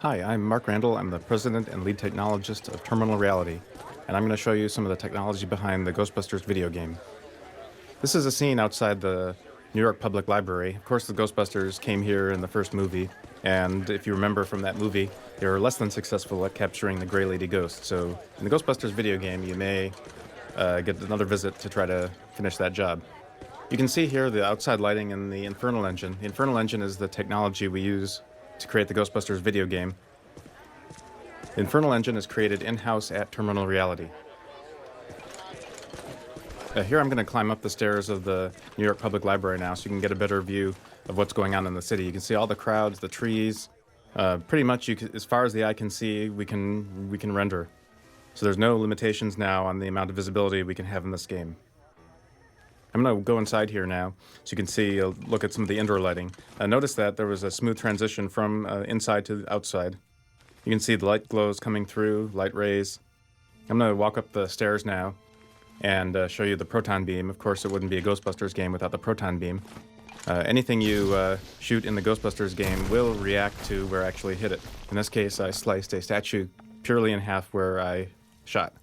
Hi, I'm Mark Randall. I'm the president and lead technologist of Terminal Reality, and I'm going to show you some of the technology behind the Ghostbusters video game. This is a scene outside the New York Public Library. Of course, the Ghostbusters came here in the first movie, and if you remember from that movie, they were less than successful at capturing the Gray Lady Ghost. So in the Ghostbusters video game, you may get another visit to try to finish that job. You can see here the outside lighting in the Infernal Engine. The Infernal Engine is the technology we use to create the Ghostbusters video game. The Infernal Engine is created in-house at Terminal Reality. Here I'm going to climb up the stairs of the New York Public Library now so you can get a better view of what's going on in the city. You can see all the crowds, the trees. Pretty much, as far as the eye can see, we can render. So there's no limitations now on the amount of visibility we can have in this game. I'm going to go inside here now so you can see, look at some of the indoor lighting. Notice that there was a smooth transition from inside to outside. You can see the light glows coming through, light rays. I'm going to walk up the stairs now and show you the proton beam. Of course, it wouldn't be a Ghostbusters game without the proton beam. Anything you shoot in the Ghostbusters game will react to where I actually hit it. In this case, I sliced a statue purely in half where I shot.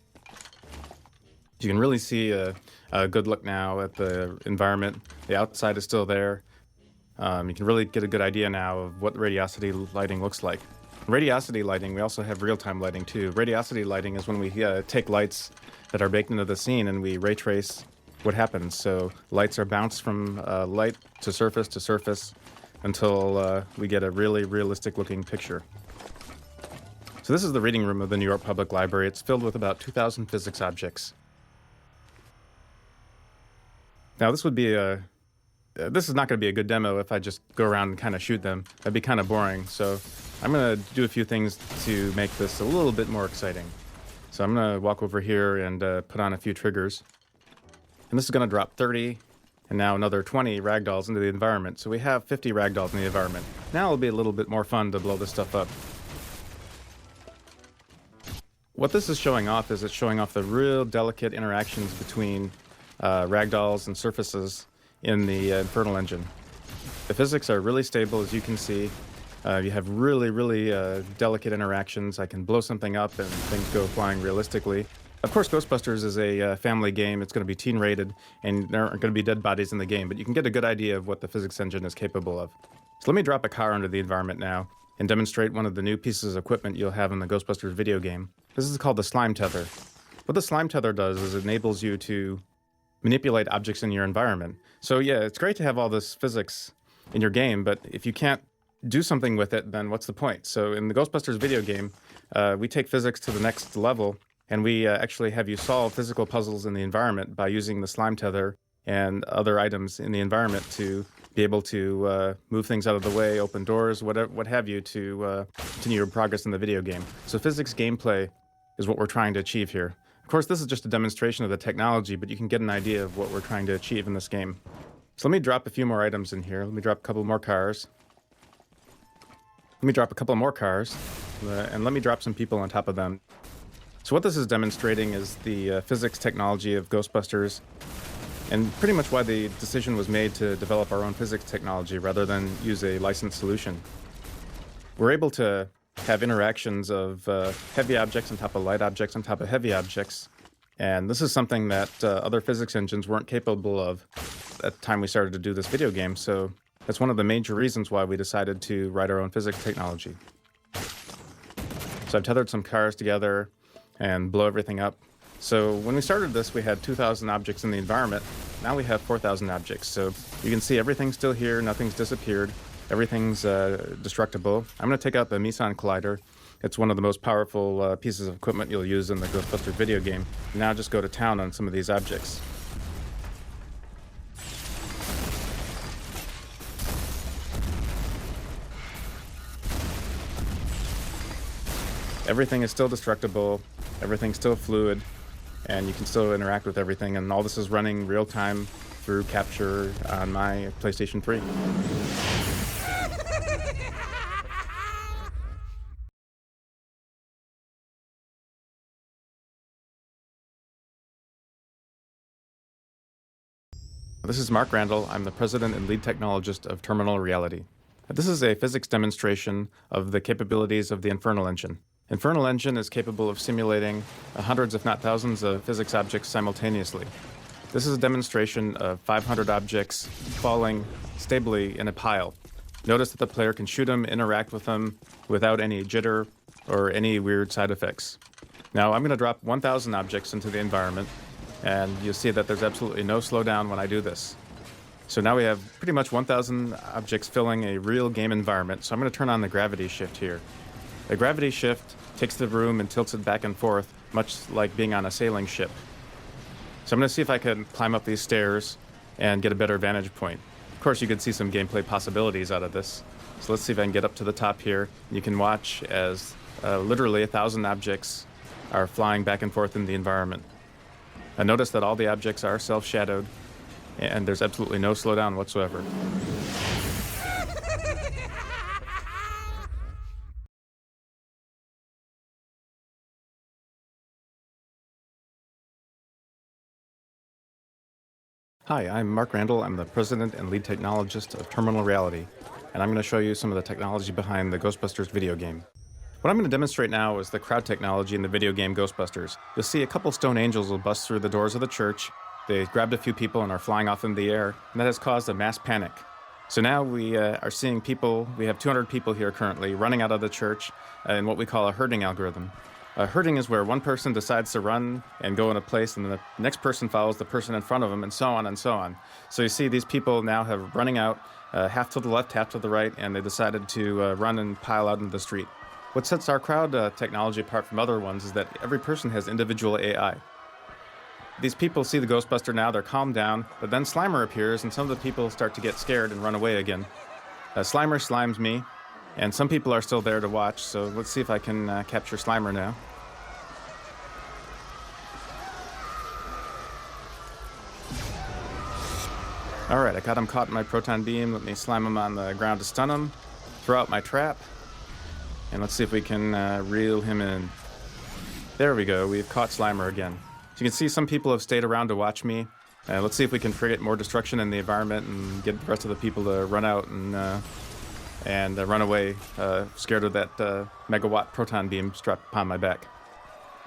You can really see a good look now at the environment. The outside is still there. You can really get a good idea now of what radiosity lighting looks like. Radiosity lighting, we also have real-time lighting too. Radiosity lighting is when we take lights that are baked into the scene and we ray trace what happens. So lights are bounced from light to surface until we get a really realistic looking picture. So this is the reading room of the New York Public Library. It's filled with about 2,000 physics objects. Now this is not going to be a good demo if I just go around and kind of shoot them. That'd be kind of boring. So I'm going to do a few things to make this a little bit more exciting. So I'm going to walk over here and put on a few triggers. And this is going to drop 30 and now another 20 ragdolls into the environment. So we have 50 ragdolls in the environment. Now it'll be a little bit more fun to blow this stuff up. What this is showing off is it's showing off the real delicate interactions between ragdolls and surfaces in the Infernal Engine. The physics are really stable, as you can see. You have really delicate interactions. I can blow something up and things go flying realistically. Of course, Ghostbusters is a family game. It's going to be teen rated, and there aren't going to be dead bodies in the game, but you can get a good idea of what the physics engine is capable of. So let me drop a car into the environment now and demonstrate one of the new pieces of equipment you'll have in the Ghostbusters video game. This is called the slime tether. What the slime tether does is it enables you to manipulate objects in your environment. So yeah, it's great to have all this physics in your game, but if you can't do something with it, then what's the point? So in the Ghostbusters video game, we take physics to the next level, and we actually have you solve physical puzzles in the environment by using the slime tether and other items in the environment to be able to move things out of the way, open doors, what have you, to continue your progress in the video game. So physics gameplay is what we're trying to achieve here. Of course, this is just a demonstration of the technology, but you can get an idea of what we're trying to achieve in this game. So let me drop a few more items in here. Let me drop a couple more cars. Let me drop a couple more cars, and let me drop some people on top of them. So what this is demonstrating is the physics technology of Ghostbusters, and pretty much why the decision was made to develop our own physics technology rather than use a licensed solution. We're able to have interactions of heavy objects on top of light objects on top of heavy objects, and this is something that other physics engines weren't capable of at the time we started to do this video game, so that's one of the major reasons why we decided to write our own physics technology. So I've tethered some cars together and blow everything up. So when we started this, we had 2,000 objects in the environment. Now we have 4,000 objects. So you can see everything's still here, nothing's disappeared, everything's destructible. I'm going to take out the Meson Collider. It's one of the most powerful pieces of equipment you'll use in the Ghostbusters video game. Now just go to town on some of these objects. Everything is still destructible, everything's still fluid, and you can still interact with everything, and all this is running real time through capture on my PlayStation 3. This is Mark Randall. I'm the president and lead technologist of Terminal Reality. This is a physics demonstration of the capabilities of the Infernal Engine. Infernal Engine is capable of simulating hundreds, if not thousands, of physics objects simultaneously. This is a demonstration of 500 objects falling stably in a pile. Notice that the player can shoot them, interact with them without any jitter or any weird side effects. Now I'm going to drop 1,000 objects into the environment, and you'll see that there's absolutely no slowdown when I do this. So now we have pretty much 1,000 objects filling a real game environment. So I'm going to turn on the gravity shift here. The gravity shift takes the room and tilts it back and forth, much like being on a sailing ship. So I'm going to see if I can climb up these stairs and get a better vantage point. Of course, you could see some gameplay possibilities out of this. So let's see if I can get up to the top here. You can watch as literally 1,000 objects are flying back and forth in the environment. And notice that all the objects are self-shadowed, and there's absolutely no slowdown whatsoever. Hi, I'm Mark Randall. I'm the president and lead technologist of Terminal Reality, and I'm going to show you some of the technology behind the Ghostbusters video game. What I'm going to demonstrate now is the crowd technology in the video game Ghostbusters. You'll see a couple stone angels will bust through the doors of the church. They grabbed a few people and are flying off in the air, and that has caused a mass panic. So now we are seeing people, we have 200 people here currently running out of the church in what we call a herding algorithm. Herding is where one person decides to run and go in a place, and the next person follows the person in front of them, and so on and so on. So you see these people now have running out, half to the left, half to the right, and they decided to run and pile out into the street. What sets our crowd technology apart from other ones is that every person has individual AI. These people see the Ghostbuster now, they're calmed down, but then Slimer appears, and some of the people start to get scared and run away again. Slimer slimes me, and some people are still there to watch, so let's see if I can capture Slimer now. Alright, I got him caught in my proton beam. Let me slime him on the ground to stun him, throw out my trap, and let's see if we can reel him in. There we go, we've caught Slimer again. So you can see some people have stayed around to watch me. Let's see if we can create more destruction in the environment and get the rest of the people to run out and run away, scared of that megawatt proton beam strapped upon my back.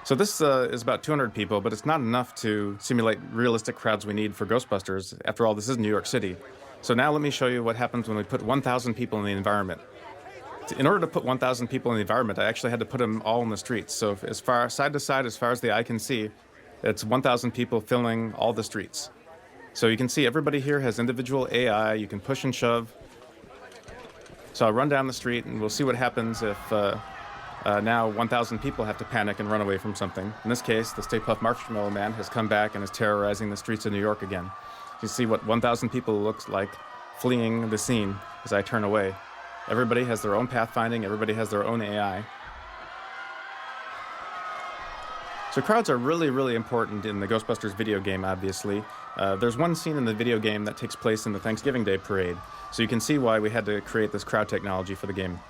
So this is about 200 people, but it's not enough to simulate realistic crowds we need for Ghostbusters. After all, this is New York City. So now let me show you what happens when we put 1,000 people in the environment. In order to put 1,000 people in the environment, I actually had to put them all in the streets. So as far side to side, as far as the eye can see, it's 1,000 people filling all the streets. So you can see everybody here has individual AI. You can push and shove. So I'll run down the street, and we'll see what happens if now 1,000 people have to panic and run away from something. In this case, the Stay Puft Marshmallow Man has come back and is terrorizing the streets of New York again. You see what 1,000 people looks like fleeing the scene as I turn away. Everybody has their own pathfinding. Everybody has their own AI. So crowds are really, really important in the Ghostbusters video game, obviously. There's one scene in the video game that takes place in the Thanksgiving Day parade, so you can see why we had to create this crowd technology for the game.